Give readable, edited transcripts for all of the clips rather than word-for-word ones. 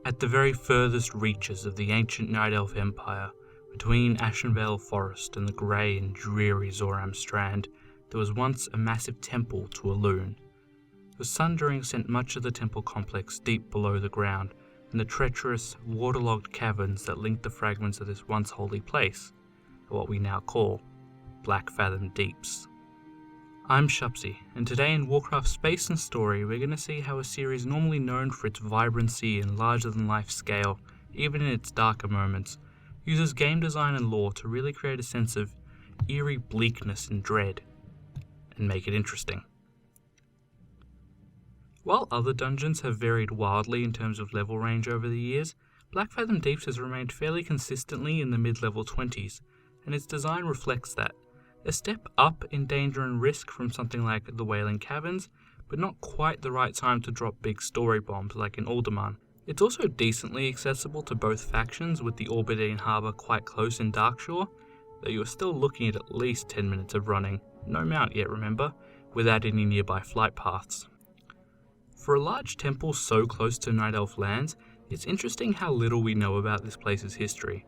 At the very furthest reaches of the ancient Night Elf Empire, between Ashenvale Forest and the grey and dreary Zoram Strand, there was once a massive temple to Elune. The Sundering sent much of the temple complex deep below the ground, in the treacherous, waterlogged caverns that linked the fragments of this once holy place, or what we now call Blackfathom Deeps. I'm Shuppzy, and today in Warcraft Space and Story we're going to see how a series normally known for its vibrancy and larger-than-life scale, even in its darker moments, uses game design and lore to really create a sense of eerie bleakness and dread, and make it interesting. While other dungeons have varied wildly in terms of level range over the years, Blackfathom Deeps has remained fairly consistently in the mid-level 20s, and its design reflects that. A step up in danger and risk from something like the Wailing Caverns, but not quite the right time to drop big story bombs like in Uldaman. It's also decently accessible to both factions, with the Orbitine Harbour quite close in Darkshore, though you are still looking at least 10 minutes of running, no mount yet remember, without any nearby flight paths. For a large temple so close to Night Elf lands, it's interesting how little we know about this place's history.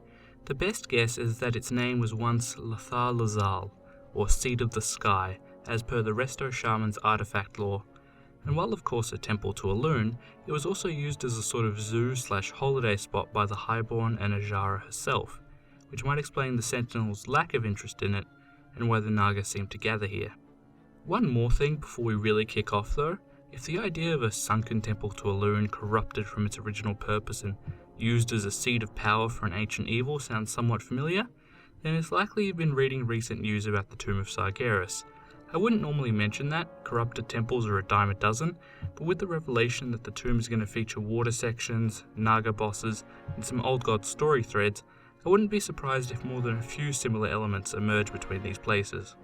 The best guess is that its name was once Lothar Lazal, or Seed of the Sky, as per the Resto Shaman's artifact lore. And while of course a temple to Elune, it was also used as a sort of zoo/holiday spot by the Highborn and Ajara herself, which might explain the Sentinels' lack of interest in it, and why the Naga seem to gather here. One more thing before we really kick off though, if the idea of a sunken temple to Elune corrupted from its original purpose and used as a seat of power for an ancient evil sounds somewhat familiar, then it's likely you've been reading recent news about the Tomb of Sargeras. I wouldn't normally mention that, corrupted temples are a dime a dozen, but with the revelation that the tomb is going to feature water sections, Naga bosses, and some old god story threads, I wouldn't be surprised if more than a few similar elements emerge between these places.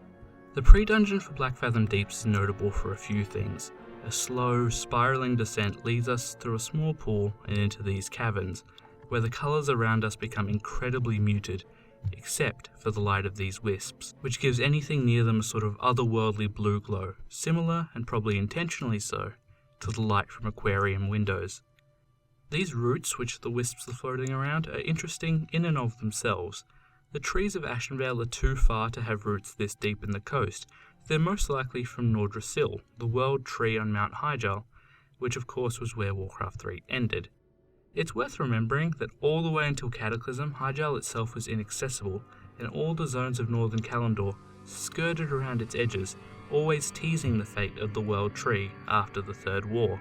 The pre-dungeon for Blackfathom Deeps is notable for a few things. A slow, spiralling descent leads us through a small pool and into these caverns, where the colours around us become incredibly muted, except for the light of these wisps, which gives anything near them a sort of otherworldly blue glow, similar, and probably intentionally so, to the light from aquarium windows. These roots which the wisps are floating around are interesting in and of themselves. The trees of Ashenvale are too far to have roots this deep in the coast. They're most likely from Nordrassil, the world tree on Mount Hyjal, which of course was where Warcraft 3 ended. It's worth remembering that all the way until Cataclysm, Hyjal itself was inaccessible, and all the zones of Northern Kalimdor skirted around its edges, always teasing the fate of the World Tree after the Third War.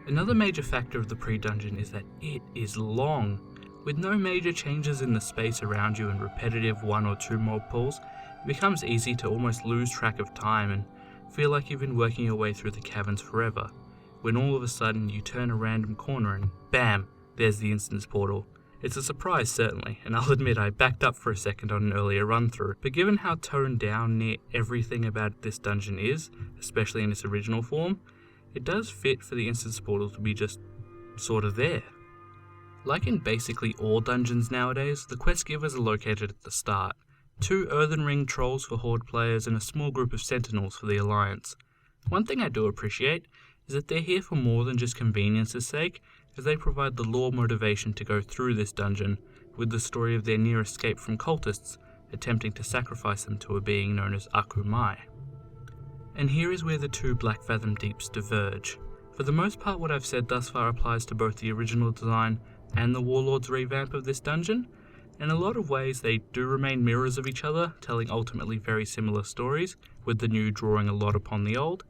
Another major factor of the pre-dungeon is that it is long. With no major changes in the space around you and repetitive 1 or 2 mob pulls, it becomes easy to almost lose track of time and feel like you've been working your way through the caverns forever, when all of a sudden you turn a random corner and bam, there's the instance portal. It's a surprise certainly, and I'll admit I backed up for a second on an earlier run through, but given how toned down near everything about this dungeon is, especially in its original form, it does fit for the instance portal to be just sort of there. Like in basically all dungeons nowadays, the quest givers are located at the start. 2 earthen ring trolls for Horde players and a small group of sentinels for the Alliance. One thing I do appreciate is that they're here for more than just convenience's sake, as they provide the lore motivation to go through this dungeon, with the story of their near escape from cultists attempting to sacrifice them to a being known as Akumai. And here is where the 2 Blackfathom Deeps diverge. For the most part, what I've said thus far applies to both the original design and the Warlord's revamp of this dungeon. In a lot of ways they do remain mirrors of each other, telling ultimately very similar stories, with the new drawing a lot upon the old.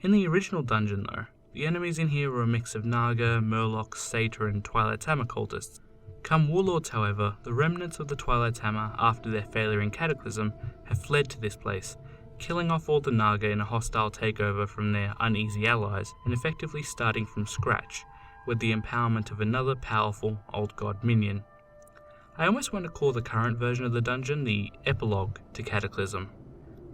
In the original dungeon though, the enemies in here were a mix of Naga, Murlocs, Satyr and Twilight Hammer cultists. Come Warlords however, the remnants of the Twilight Hammer after their failure in Cataclysm have fled to this place, killing off all the Naga in a hostile takeover from their uneasy allies and effectively starting from scratch, with the empowerment of another powerful old god minion. I almost want to call the current version of the dungeon the epilogue to Cataclysm.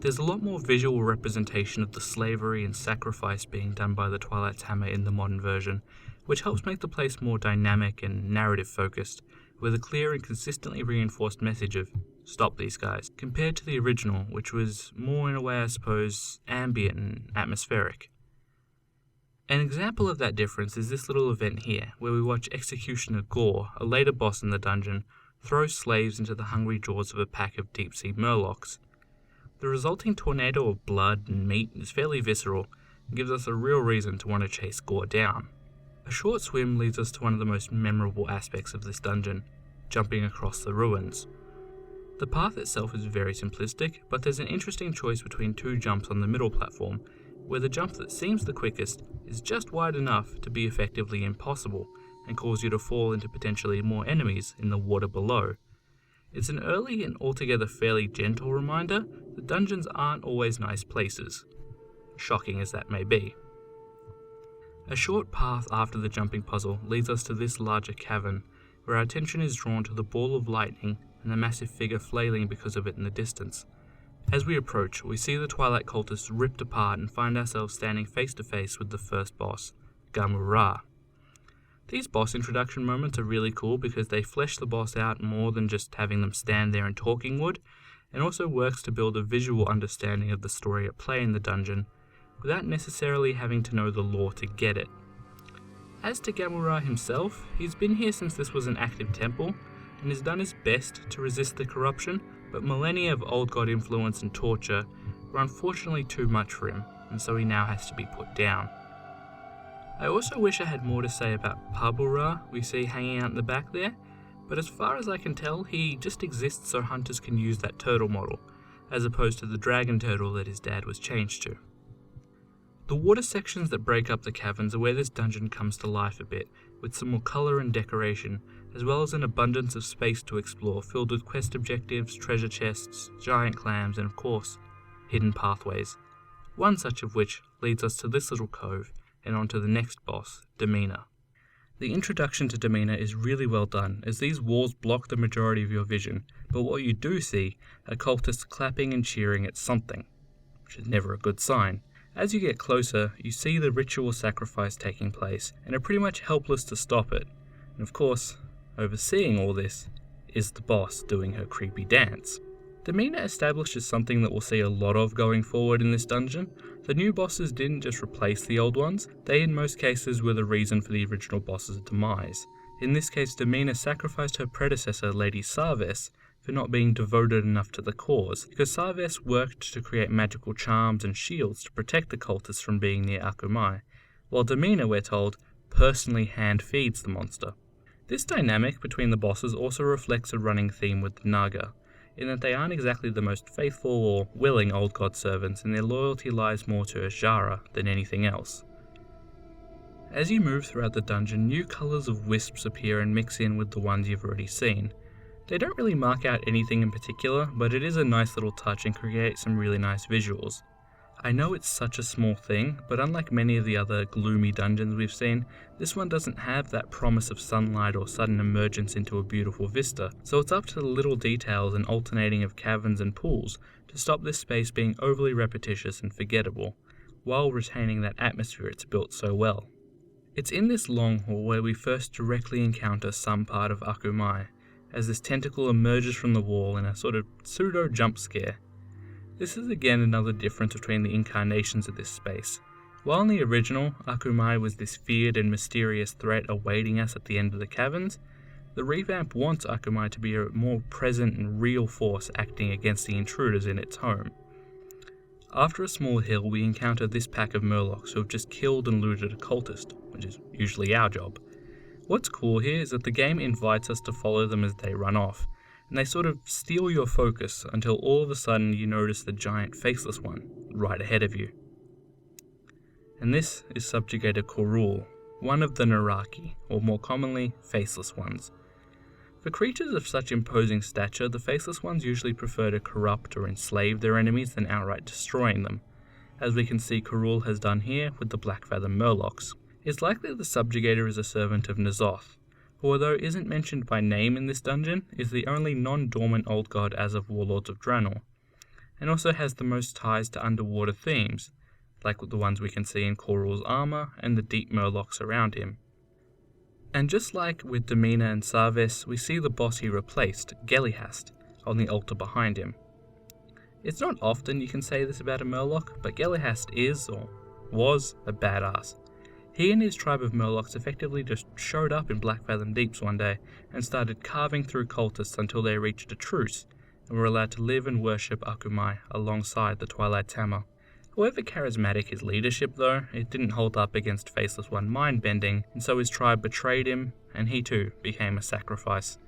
There's a lot more visual representation of the slavery and sacrifice being done by the Twilight's Hammer in the modern version, which helps make the place more dynamic and narrative focused, with a clear and consistently reinforced message of stop these guys, compared to the original, which was more in a way I suppose ambient and atmospheric. An example of that difference is this little event here, where we watch Executioner Gore, a later boss in the dungeon, throw slaves into the hungry jaws of a pack of deep-sea murlocs. The resulting tornado of blood and meat is fairly visceral and gives us a real reason to want to chase Gore down. A short swim leads us to one of the most memorable aspects of this dungeon, jumping across the ruins. The path itself is very simplistic, but there's an interesting choice between two jumps on the middle platform, where the jump that seems the quickest is just wide enough to be effectively impossible and cause you to fall into potentially more enemies in the water below. It's an early and altogether fairly gentle reminder that dungeons aren't always nice places, shocking as that may be. A short path after the jumping puzzle leads us to this larger cavern, where our attention is drawn to the ball of lightning and the massive figure flailing because of it in the distance. As we approach, we see the Twilight cultists ripped apart and find ourselves standing face to face with the first boss, Gamura. These boss introduction moments are really cool because they flesh the boss out more than just having them stand there and talking would, and also works to build a visual understanding of the story at play in the dungeon, without necessarily having to know the lore to get it. As to Gamura himself, he's been here since this was an active temple, and has done his best to resist the corruption, but millennia of old god influence and torture were unfortunately too much for him, and so he now has to be put down. I also wish I had more to say about Pabura we see hanging out in the back there, but as far as I can tell, he just exists so hunters can use that turtle model, as opposed to the dragon turtle that his dad was changed to. The water sections that break up the caverns are where this dungeon comes to life a bit, with some more colour and decoration, as well as an abundance of space to explore filled with quest objectives, treasure chests, giant clams, and of course, hidden pathways. One such of which leads us to this little cove and on to the next boss, Demeanor. The introduction to Demeanor is really well done, as these walls block the majority of your vision, but what you do see are cultists clapping and cheering at something, which is never a good sign. As you get closer, you see the ritual sacrifice taking place, and are pretty much helpless to stop it. And of course, overseeing all this is the boss doing her creepy dance. Demeanor establishes something that we'll see a lot of going forward in this dungeon. The new bosses didn't just replace the old ones, they in most cases were the reason for the original boss's demise. In this case, Demeanor sacrificed her predecessor, Lady Sarves, for not being devoted enough to the cause, because Sarves worked to create magical charms and shields to protect the cultists from being near Akumai, while Demeanor, we're told, personally hand-feeds the monster. This dynamic between the bosses also reflects a running theme with the Naga, in that they aren't exactly the most faithful or willing old god servants, and their loyalty lies more to Azshara than anything else. As you move throughout the dungeon, new colours of wisps appear and mix in with the ones you've already seen. They don't really mark out anything in particular, but it is a nice little touch and create some really nice visuals. I know it's such a small thing, but unlike many of the other gloomy dungeons we've seen, this one doesn't have that promise of sunlight or sudden emergence into a beautiful vista, so it's up to the little details and alternating of caverns and pools to stop this space being overly repetitious and forgettable, while retaining that atmosphere it's built so well. It's in this long hall where we first directly encounter some part of Akumai, as this tentacle emerges from the wall in a sort of pseudo jump scare. This is again another difference between the incarnations of this space. While in the original, Akumai was this feared and mysterious threat awaiting us at the end of the caverns, the revamp wants Akumai to be a more present and real force acting against the intruders in its home. After a small hill, we encounter this pack of murlocs who have just killed and looted a cultist, which is usually our job. What's cool here is that the game invites us to follow them as they run off, and they sort of steal your focus until all of a sudden you notice the giant faceless one right ahead of you. And this is Subjugator Korul, one of the Naraki, or more commonly, Faceless Ones. For creatures of such imposing stature, the Faceless Ones usually prefer to corrupt or enslave their enemies than outright destroying them, as we can see Korul has done here with the Blackfathom Murlocs. It's likely the Subjugator is a servant of N'Zoth, who although isn't mentioned by name in this dungeon, is the only non-dormant old god as of Warlords of Draenor, and also has the most ties to underwater themes, like the ones we can see in Korul's armour and the deep murlocs around him. And just like with Demeanor and Sarves, we see the boss he replaced, Gelihast, on the altar behind him. It's not often you can say this about a murloc, but Gelihast is, or was, a badass. He and his tribe of Murlocs effectively just showed up in Blackfathom Deeps one day and started carving through cultists until they reached a truce and were allowed to live and worship Akumai alongside the Twilight Tamer. However charismatic his leadership though, it didn't hold up against Faceless One mind-bending, and so his tribe betrayed him, and he too became a sacrifice.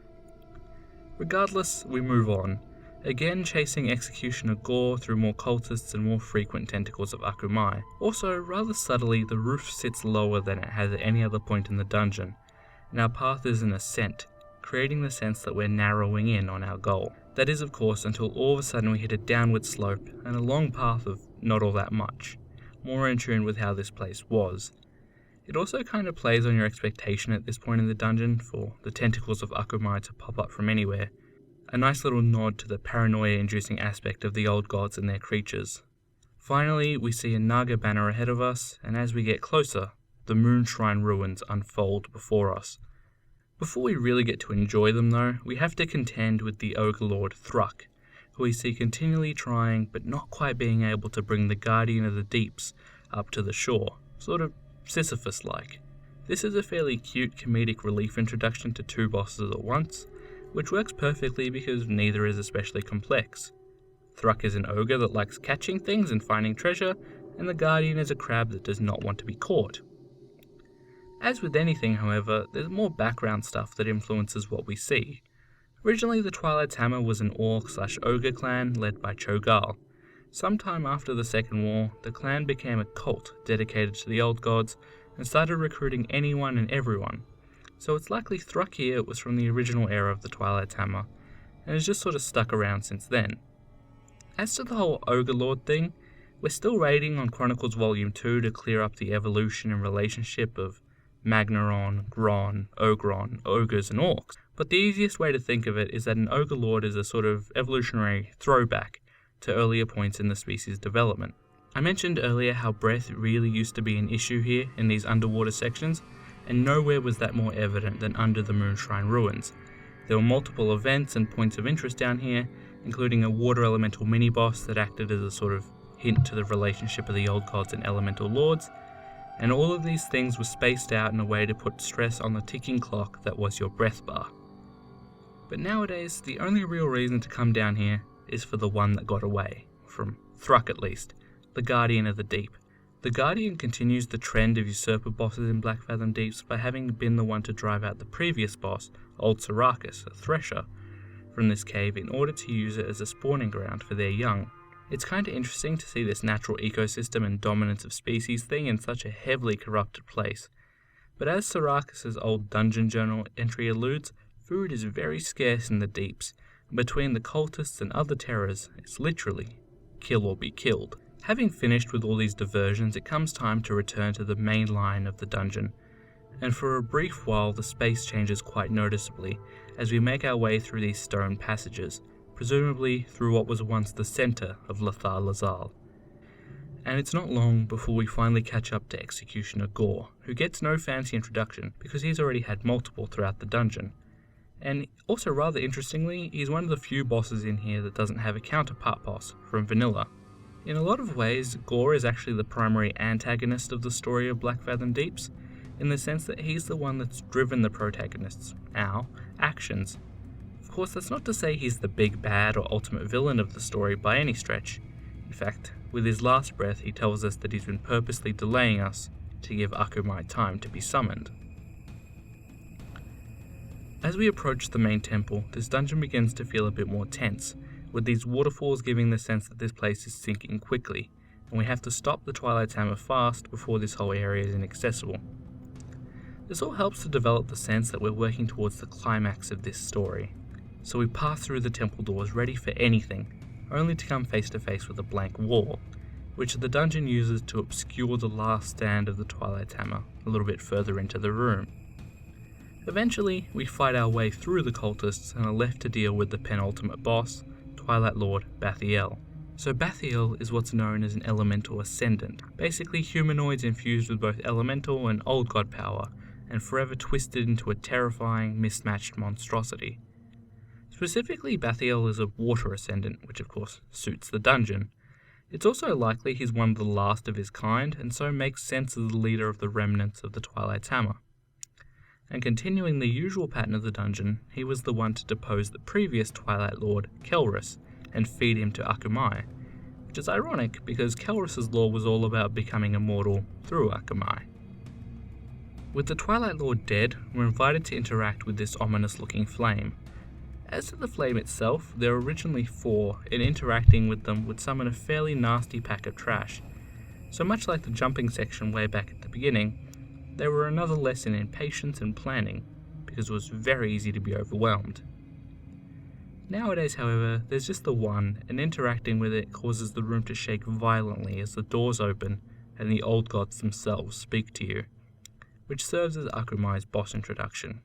Regardless, we move on, again chasing Executioner Gore through more cultists and more frequent tentacles of Akumai. Also, rather subtly, the roof sits lower than it has at any other point in the dungeon, and our path is an ascent, creating the sense that we're narrowing in on our goal. That is, of course, until all of a sudden we hit a downward slope and a long path of not all that much, more in tune with how this place was. It also kind of plays on your expectation at this point in the dungeon for the tentacles of Akumai to pop up from anywhere, a nice little nod to the paranoia-inducing aspect of the old gods and their creatures. Finally, we see a Naga banner ahead of us, and as we get closer, the Moon Shrine ruins unfold before us. Before we really get to enjoy them though, we have to contend with the Ogre Lord Thruck, who we see continually trying but not quite being able to bring the Guardian of the Deeps up to the shore, sort of Sisyphus-like. This is a fairly cute comedic relief introduction to two bosses at once, which works perfectly because neither is especially complex. Thruck is an ogre that likes catching things and finding treasure, and the Guardian is a crab that does not want to be caught. As with anything, however, there's more background stuff that influences what we see. Originally, the Twilight Tamer was an orc/ogre clan led by Cho'Gall. Sometime after the Second War, the clan became a cult dedicated to the old gods and started recruiting anyone and everyone. So it's likely Thruck here was from the original era of the Twilight Tamer, and has just sort of stuck around since then. As to the whole Ogre Lord thing, we're still waiting on Chronicles Volume 2 to clear up the evolution and relationship of Magnaron, Gron, Ogron, Ogres and Orcs, but the easiest way to think of it is that an Ogre Lord is a sort of evolutionary throwback to earlier points in the species' development. I mentioned earlier how breath really used to be an issue here in these underwater sections, and nowhere was that more evident than under the Moon Shrine ruins. There were multiple events and points of interest down here, including a water elemental mini-boss that acted as a sort of hint to the relationship of the old gods and elemental lords, and all of these things were spaced out in a way to put stress on the ticking clock that was your breath bar. But nowadays, the only real reason to come down here is for the one that got away, from Thruck at least, the Guardian of the Deep. The Guardian continues the trend of usurper bosses in Blackfathom Deeps by having been the one to drive out the previous boss, Old Sarakas, a Thresher, from this cave in order to use it as a spawning ground for their young. It's kinda interesting to see this natural ecosystem and dominance of species thing in such a heavily corrupted place. But as Sarakas' old dungeon journal entry alludes, food is very scarce in the deeps, and between the cultists and other terrors, it's literally kill or be killed. Having finished with all these diversions, it comes time to return to the main line of the dungeon, and for a brief while the space changes quite noticeably as we make our way through these stone passages, presumably through what was once the centre of Lothar Lazal. And it's not long before we finally catch up to Executioner Gore, who gets no fancy introduction because he's already had multiple throughout the dungeon. And also rather interestingly, he's one of the few bosses in here that doesn't have a counterpart boss from vanilla. In a lot of ways, Gore is actually the primary antagonist of the story of Blackfathom Deeps, in the sense that he's the one that's driven the protagonists, our actions. Of course, that's not to say he's the big bad or ultimate villain of the story by any stretch. In fact, with his last breath he tells us that he's been purposely delaying us to give Akumai time to be summoned. As we approach the main temple, this dungeon begins to feel a bit more tense, with these waterfalls giving the sense that this place is sinking quickly, and we have to stop the Twilight Tamer fast before this whole area is inaccessible. This all helps to develop the sense that we're working towards the climax of this story. So we pass through the temple doors ready for anything, only to come face to face with a blank wall, which the dungeon uses to obscure the last stand of the Twilight Tamer a little bit further into the room. Eventually, we fight our way through the cultists and are left to deal with the penultimate boss, Twilight Lord Bathiel. So Bathiel is what's known as an elemental ascendant, basically humanoids infused with both elemental and old god power, and forever twisted into a terrifying, mismatched monstrosity. Specifically, Bathiel is a water ascendant, which of course suits the dungeon. It's also likely he's one of the last of his kind, and so makes sense as the leader of the remnants of the Twilight's Hammer. And continuing the usual pattern of the dungeon, he was the one to depose the previous Twilight Lord, Kelrus, and feed him to Akumai, which is ironic because Kelrus's lore was all about becoming immortal through Akumai. With the Twilight Lord dead, we're invited to interact with this ominous-looking flame. As to the flame itself, there were originally 4, and interacting with them would summon a fairly nasty pack of trash. So much like the jumping section way back at the beginning, they were another lesson in patience and planning, because it was very easy to be overwhelmed. Nowadays, however, there's just the one, and interacting with it causes the room to shake violently as the doors open and the old gods themselves speak to you, which serves as Akumai's boss introduction.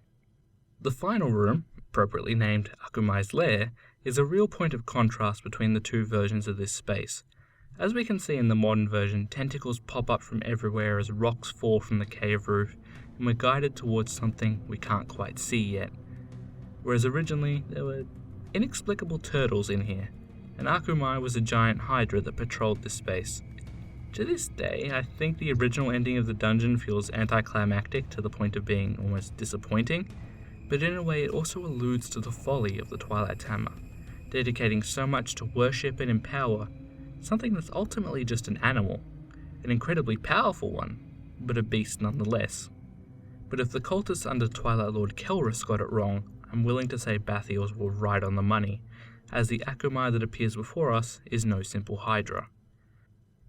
The final room, appropriately named Akumai's Lair, is a real point of contrast between the two versions of this space. As we can see in the modern version, tentacles pop up from everywhere as rocks fall from the cave roof, and we're guided towards something we can't quite see yet. Whereas originally, there were inexplicable turtles in here, and Akumai was a giant hydra that patrolled this space. To this day, I think the original ending of the dungeon feels anticlimactic to the point of being almost disappointing, but in a way it also alludes to the folly of the Twilight's Hammer, dedicating so much to worship and empower something that's ultimately just an animal, an incredibly powerful one, but a beast nonetheless. But if the cultists under Twilight Lord Kelrus got it wrong, I'm willing to say Bathios were right on the money, as the Akumai that appears before us is no simple hydra.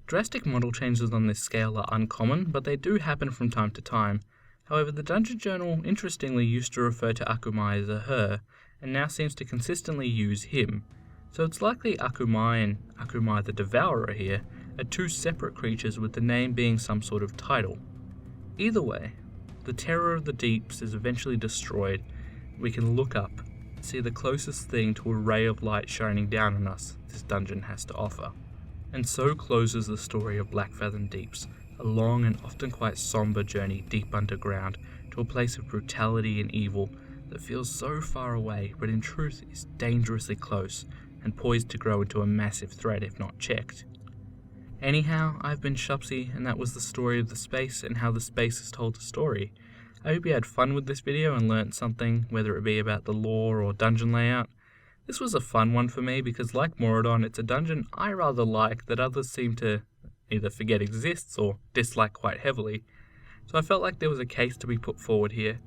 Drastic model changes on this scale are uncommon, but they do happen from time to time. However, the Dungeon Journal interestingly used to refer to Akumai as a her, and now seems to consistently use him, so it's likely Akumai and Akumai the Devourer here are 2 separate creatures with the name being some sort of title. Either way, the terror of the deeps is eventually destroyed. We can look up, see the closest thing to a ray of light shining down on us this dungeon has to offer. And so closes the story of Blackfathom Deeps, a long and often quite somber journey deep underground to a place of brutality and evil that feels so far away but in truth is dangerously close and poised to grow into a massive threat if not checked. Anyhow, I've been Shuppzy, and that was the story of the space and how the space has told a story. I hope you had fun with this video and learnt something, whether it be about the lore or dungeon layout. This was a fun one for me because, like Moradon, it's a dungeon I rather like that others seem to either forget exists or dislike quite heavily, so I felt like there was a case to be put forward here,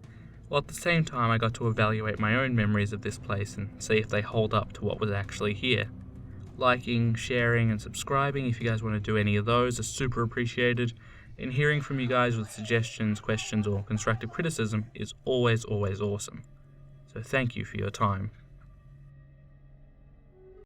while at the same time I got to evaluate my own memories of this place and see if they hold up to what was actually here. Liking, sharing and subscribing if you guys want to do any of those are super appreciated, and hearing from you guys with suggestions, questions or constructive criticism is always awesome. So thank you for your time.